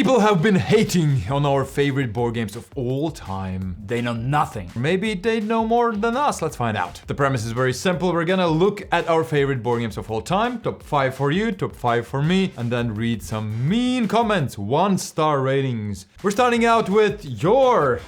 People have been hating on our favorite board games of all time. They know nothing. Maybe they know more than us, let's find out. The premise is very simple. We're gonna look at our favorite board games of all time, top 5 for you, top 5 for me, and then read some mean comments, 1-star ratings. We're starting out with your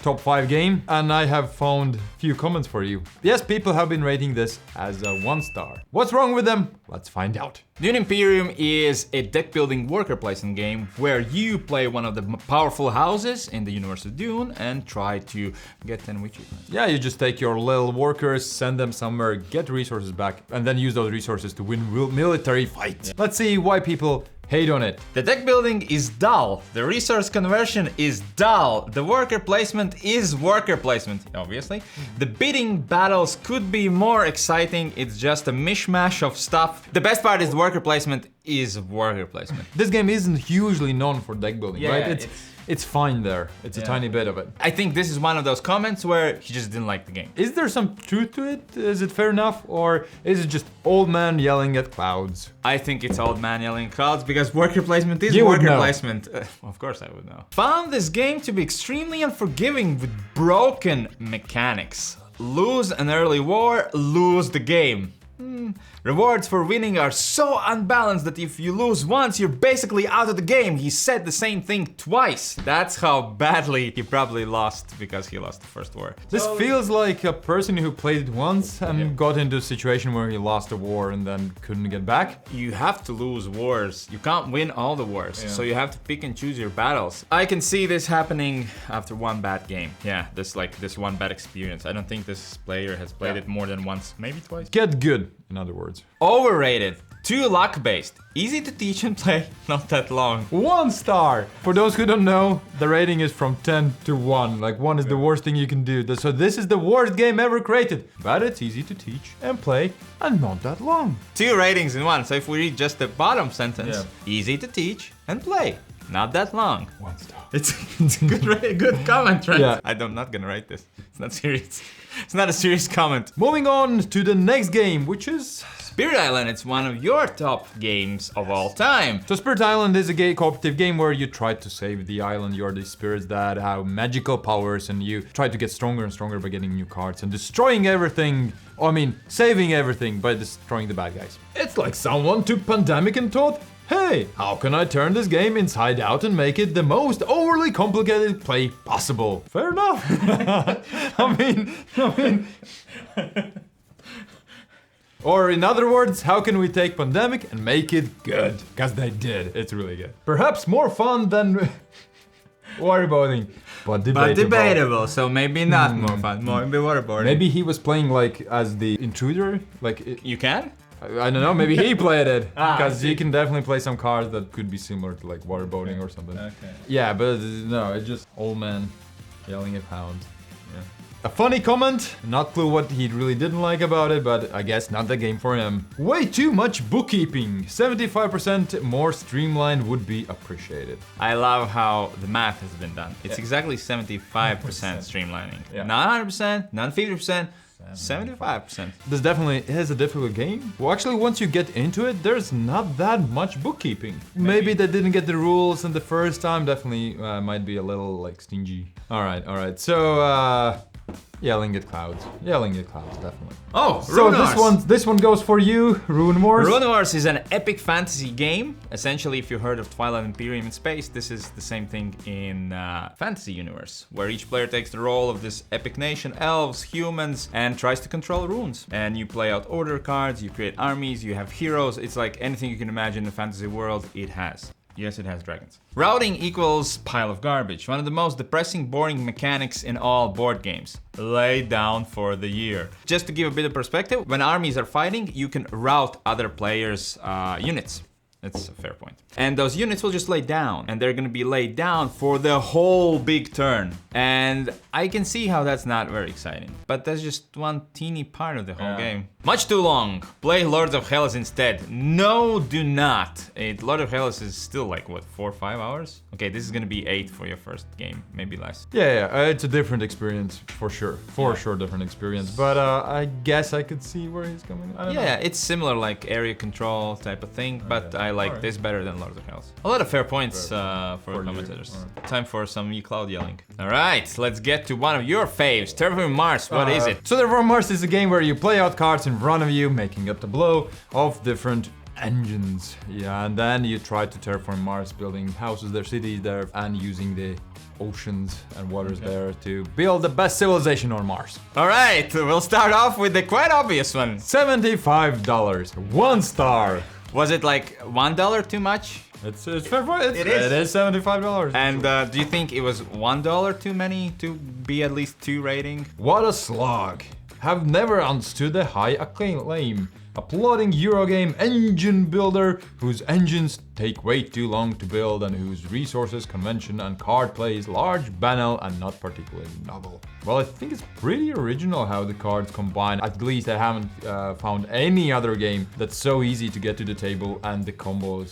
top 5 game, and I have found few comments for you. Yes, people have been rating this as a 1-star. What's wrong with them? Let's find out. Dune Imperium is a deck-building worker placement game where you play one of the powerful houses in the universe of Dune and try to get 10 achievements. Yeah, you just take your little workers, send them somewhere, get resources back, and then use those resources to win military fights. Let's see why people hate on it. The deck building is dull. The resource conversion is dull. The worker placement is worker placement, obviously. The bidding battles could be more exciting. It's just a mishmash of stuff. The best part is the worker placement is worker placement. This game isn't hugely known for deck building, Yeah, right? It's fine there. It's a tiny bit of it. I think this is one of those comments where he just didn't like the game. Is there some truth to it? Is it fair enough? Or is it just old man yelling at clouds? I think it's old man yelling at clouds because worker placement is You would worker know. placement. Of course I would know. Found this game to be extremely unforgiving with broken mechanics. Lose an early war, lose the game. Rewards for winning are so unbalanced that if you lose once, you're basically out of the game. He said the same thing twice. That's how badly he probably lost because he lost the first war. This feels like a person who played it once and got into a situation where he lost a war and then couldn't get back. You have to lose wars. You can't win all the wars, so you have to pick and choose your battles. I can see this happening after one bad game. Yeah, this one bad experience. I don't think this player has played it more than once, maybe twice. Get good, in other words. Overrated. Too luck-based. Easy to teach and play, not that long. 1 star! For those who don't know, the rating is from 10 to 1. Like 1 is the worst thing you can do. So this is the worst game ever created. But it's easy to teach and play and not that long. 2 ratings in 1, so if we read just the bottom sentence, easy to teach and play, not that long. 1 star. It's a good comment, right? Yeah. I'm not gonna write this. It's not serious. It's not a serious comment. Moving on to the next game, which is Spirit Island. It's one of your top games of all time. So Spirit Island is a gay cooperative game where you try to save the island. You're the spirits that have magical powers and you try to get stronger and stronger by getting new cards and destroying everything. I mean, saving everything by destroying the bad guys. It's like someone took Pandemic and thought, hey, how can I turn this game inside out and make it the most overly complicated play possible? Fair enough. I mean... Or in other words, how can we take Pandemic and make it good? Because they did. It's really good. Perhaps more fun than waterboarding. But debatable. So maybe not more fun. Maybe waterboarding. Maybe he was playing like as the intruder. Like you can? I don't know. Maybe he played it because he can definitely play some cards that could be similar to like waterboarding or something. Okay. Yeah, but no, it's just old man yelling at hounds. Yeah. A funny comment. Not clue what he really didn't like about it, but I guess not the game for him. Way too much bookkeeping. 75% more streamlined would be appreciated. I love how the math has been done. It's exactly 75% streamlining. Yeah. Not 100%, not 50%. 75%. This definitely is a difficult game. Well, actually, once you get into it, there's not that much bookkeeping. Maybe they didn't get the rules in the first time. Definitely might be a little like stingy. All right. So yelling at clouds, definitely. Oh, so Runewars. this one goes for you, Runewars. Runewars is an epic fantasy game. Essentially, if you heard of Twilight Imperium in space, this is the same thing in fantasy universe, where each player takes the role of this epic nation, elves, humans, and tries to control runes. And you play out order cards, you create armies, you have heroes. It's like anything you can imagine in the fantasy world, it has. Yes, it has dragons. Routing equals pile of garbage. One of the most depressing, boring mechanics in all board games. Lay down for the year. Just to give a bit of perspective, when armies are fighting, you can route other players' units. That's a fair point. And those units will just lay down, and they're gonna be laid down for the whole big turn. And I can see how that's not very exciting, but that's just one teeny part of the whole game. Much too long. Play Lords of Hellas instead. No, do not. Lord of Hellas is still like, what, 4 or 5 hours? Okay, this is gonna be 8 for your first game, maybe less. Yeah, it's a different experience, for sure. For sure, different experience. But I guess I could see where he's coming. I don't know. It's similar, like area control type of thing, but I like this better than Lords of Hellas. A lot of fair points for commentators. Time for some cloud yelling. All right, let's get to one of your faves, Terraforming Mars. What is it? So Terraforming Mars is a game where you play out cards in front of you, making up the blow of different engines. Yeah, and then you try to terraform Mars, building houses there, cities there, and using the oceans and waters there to build the best civilization on Mars. All right, we'll start off with the quite obvious one. $75, 1 star. Was it like $1 too much? It's fair price. It is $75. And do you think it was $1 too many to be at least 2 rating? What a slog. Have never understood the high acclaim. Applauding Eurogame engine builder whose engines take way too long to build and whose resources, convention and card play is large, banal and not particularly novel. Well, I think it's pretty original how the cards combine. At least I haven't found any other game that's so easy to get to the table and the combos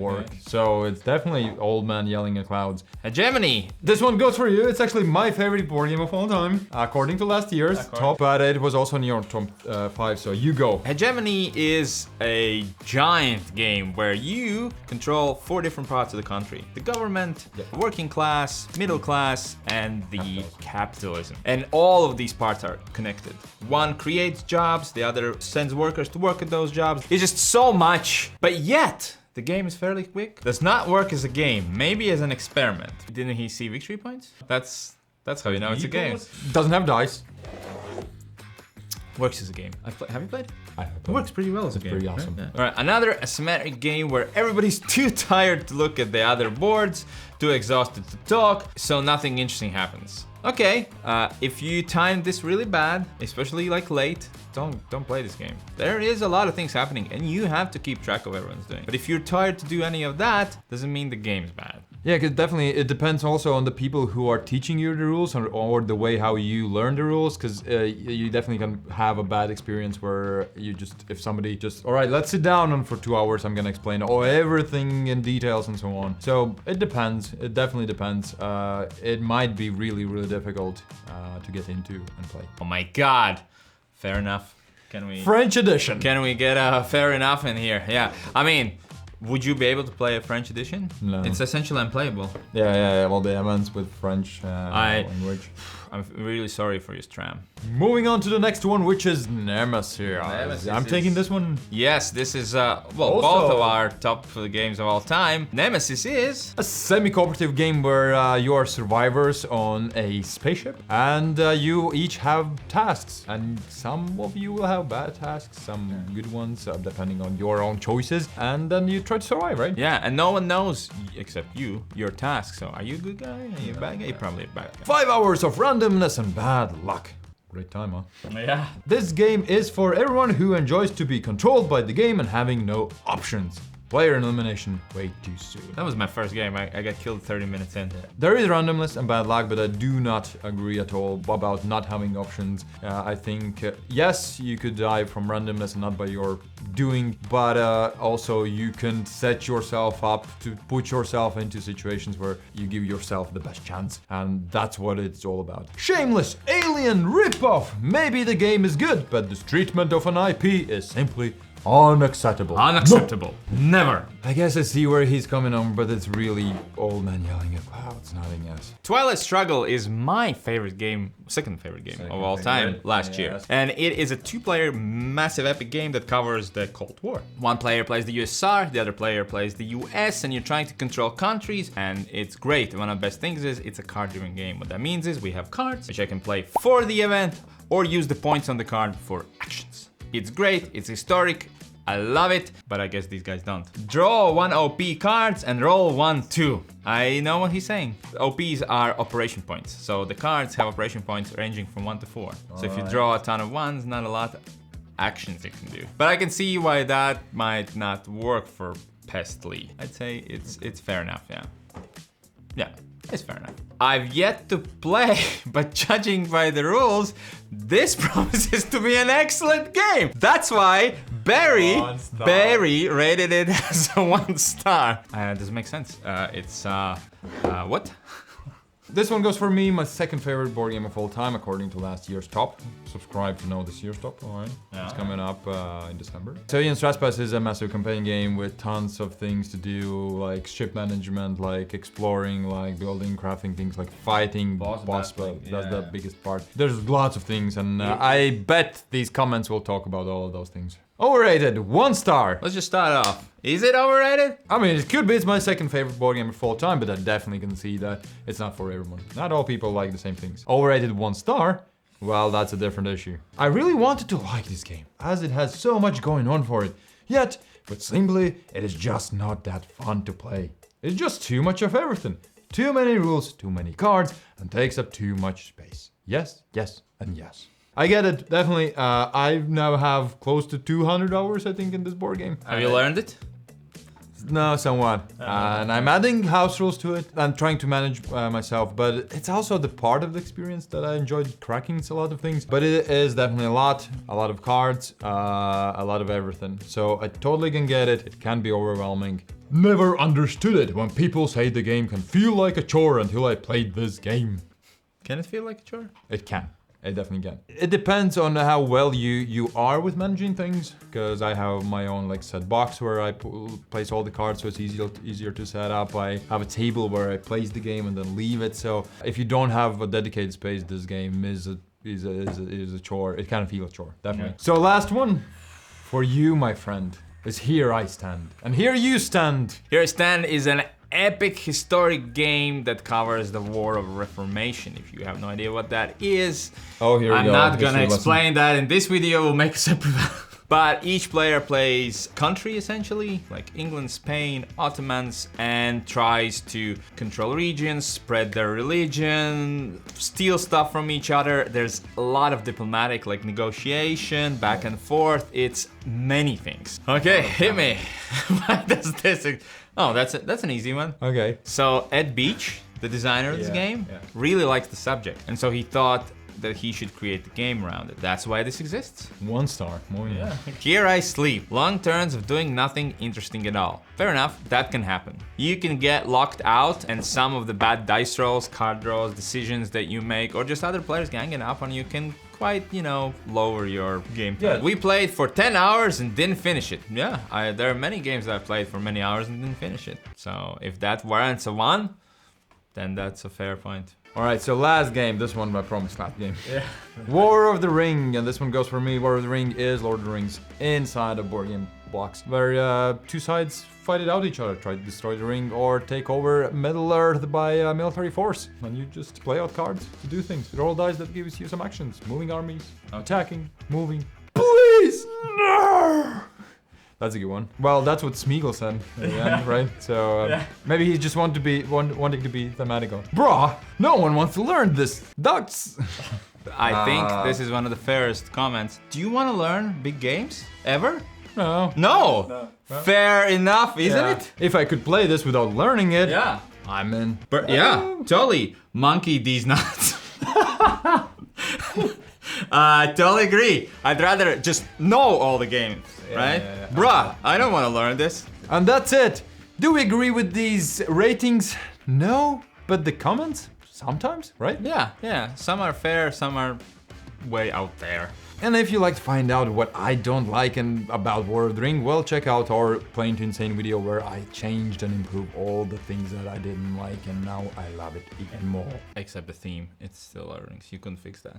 work. Okay. So it's definitely old man yelling at clouds. Hegemony. This one goes for you. It's actually my favorite board game of all time, according to last year's top, but it was also in your top 5, so you go. Hegemony is a giant game where you control 4 different parts of the country. The government, the working class, middle class, and the capitalism. And all of these parts are connected. One creates jobs, the other sends workers to work at those jobs. It's just so much, but yet the game is fairly quick. Does not work as a game, maybe as an experiment. Didn't he see victory points? That's how you know it's a game. Doesn't have dice. Works as a game. Have you played? I have. It works pretty well as a game. Pretty awesome. Right? Yeah. All right, another asymmetric game where everybody's too tired to look at the other boards, too exhausted to talk, so nothing interesting happens. Okay, if you timed this really bad, especially like late, don't play this game. There is a lot of things happening and you have to keep track of what everyone's doing. But if you're tired to do any of that, doesn't mean the game's bad. Yeah, because definitely it depends also on the people who are teaching you the rules or the way how you learn the rules, because you definitely can have a bad experience where you if somebody just, all right, let's sit down and for 2 hours I'm gonna explain everything in details and so on. So it depends, it definitely depends. It might be really, really difficult to get into and play. Oh my God, fair enough. Can we French edition? Can we get a fair enough in here? Yeah, I mean, would you be able to play a French edition? No. It's essentially unplayable. Yeah. Well, the events with French language. I'm really sorry for your Stram. Moving on to the next one, which is Nemesis. I'm taking this one. Yes, this is both of our top games of all time. Nemesis is a semi-cooperative game where you are survivors on a spaceship, and you each have tasks, and some of you will have bad tasks, some good ones, depending on your own choices, and then you try to survive, right? Yeah, and no one knows except you your tasks. So, are you a good guy? Are you a bad guy? You're probably a bad guy. 5 hours of randomness and bad luck. Great time, huh? Yeah. This game is for everyone who enjoys to be controlled by the game and having no options. Player elimination way too soon. That was my first game. I got killed 30 minutes in. There is randomness and bad luck, but I do not agree at all about not having options. I think, yes, you could die from randomness and not by your doing, but also you can set yourself up to put yourself into situations where you give yourself the best chance, and that's what it's all about. Shameless alien ripoff! Maybe the game is good, but this treatment of an IP is simply unacceptable. Unacceptable. No. Never. I guess I see where he's coming on, but it's really old man yelling at clouds, nothing else. Twilight Struggle is my favorite game, second favorite game of all time last year. And it is a 2-player massive epic game that covers the Cold War. One player plays the USSR, the other player plays the US, and you're trying to control countries, and it's great. One of the best things is it's a card-driven game. What that means is we have cards, which I can play for the event, or use the points on the card for actions. It's great, it's historic, I love it, but I guess these guys don't. Draw 1 OP cards and roll 1 2. I know what he's saying. OPs are operation points, so the cards have operation points ranging from 1 to 4. So if you draw a ton of 1s, not a lot of actions you can do. But I can see why that might not work for Pestly. I'd say it's fair enough, yeah. Yeah. It's fair enough. I've yet to play, but judging by the rules, this promises to be an excellent game. That's why Barry rated it as a 1 star. Does it make sense? It's what? This one goes for me, my second favorite board game of all time, according to last year's top. Subscribe to know this year's top, alright? Yeah, it's coming up in December. So Aeon's Trespass is a massive campaign game with tons of things to do, like ship management, like exploring, like building, crafting things, like fighting, boss battle. That's the biggest part. There's lots of things, and I bet these comments will talk about all of those things. Overrated, 1 star. Let's just start off. Is it overrated? I mean, it could be. It's my second favorite board game of all time, but I definitely can see that it's not for everyone. Not all people like the same things. Overrated, 1 star. Well, that's a different issue. I really wanted to like this game, as it has so much going on for it. Yet, but simply, it is just not that fun to play. It's just too much of everything. Too many rules, too many cards, and takes up too much space. Yes, yes, and yes. I get it, definitely. I now have close to 200 hours, I think, in this board game. Have you learned it? No, somewhat. And I'm adding house rules to it. I'm trying to manage myself, but it's also the part of the experience that I enjoyed. Cracking a lot of things, but it is definitely a lot of cards, a lot of everything. So I totally can get it. It can be overwhelming. Never understood it when people say the game can feel like a chore until I played this game. Can it feel like a chore? It can. It definitely can. It depends on how well you are with managing things, because I have my own like set box where I place all the cards, so it's easier to set up. I have a table where I place the game and then leave it. So if you don't have a dedicated space, this game is a chore. It can feel a chore, definitely. Yeah. So last one for you, my friend, is Here I Stand, and Here You Stand. Here I Stand is an epic historic game that covers the War of Reformation. If you have no idea what that is, here we go. I'm not gonna explain that in this video. We'll make a separate. But each player plays country essentially, like England, Spain, Ottomans, and tries to control regions, spread their religion, steal stuff from each other. There's a lot of diplomatic like negotiation, back and forth. It's many things. Okay, hit me. Why does this? Oh, that's an easy one. Okay. So Ed Beach, the designer of this game, really likes the subject, and so he thought that he should create the game around it. That's why this exists. 1 star. More yeah. Here I Sleep. Long turns of doing nothing interesting at all. Fair enough, that can happen. You can get locked out, and some of the bad dice rolls, card draws, decisions that you make, or just other players ganging up on you can quite, lower your game time. Yeah. We played for 10 hours and didn't finish it. Yeah, there are many games that I played for many hours and didn't finish it. So if that warrants a 1, then that's a fair point. Alright, so last game, this one I promised last game. Yeah. War of the Ring, and this one goes for me. War of the Ring is Lord of the Rings inside a board game blocks, where 2 sides fight it out each other, try to destroy the ring or take over Middle Earth by military force. And you just play out cards to do things. Roll dice that gives you some actions. Moving armies, attacking, moving. Please! No! That's a good one. Well, that's what Smeagol said in the end, right? So maybe he just wanting to be thematical. Bruh, no one wants to learn this. Ducks. I think this is one of the fairest comments. Do you want to learn big games ever? No. No. Fair enough, isn't it? If I could play this without learning it, I'm in. But totally. Monkey these nuts. I totally agree. I'd rather just know all the games, right? Bruh, I don't want to learn this. And that's it. Do we agree with these ratings? No, but the comments? Sometimes, right? Yeah. Some are fair, some are way out there. And if you like to find out what I don't like about War of the Ring, well, check out our Plain to Insane video where I changed and improved all the things that I didn't like, and now I love it even more. Except the theme, it's still Lord of the Rings. You couldn't fix that.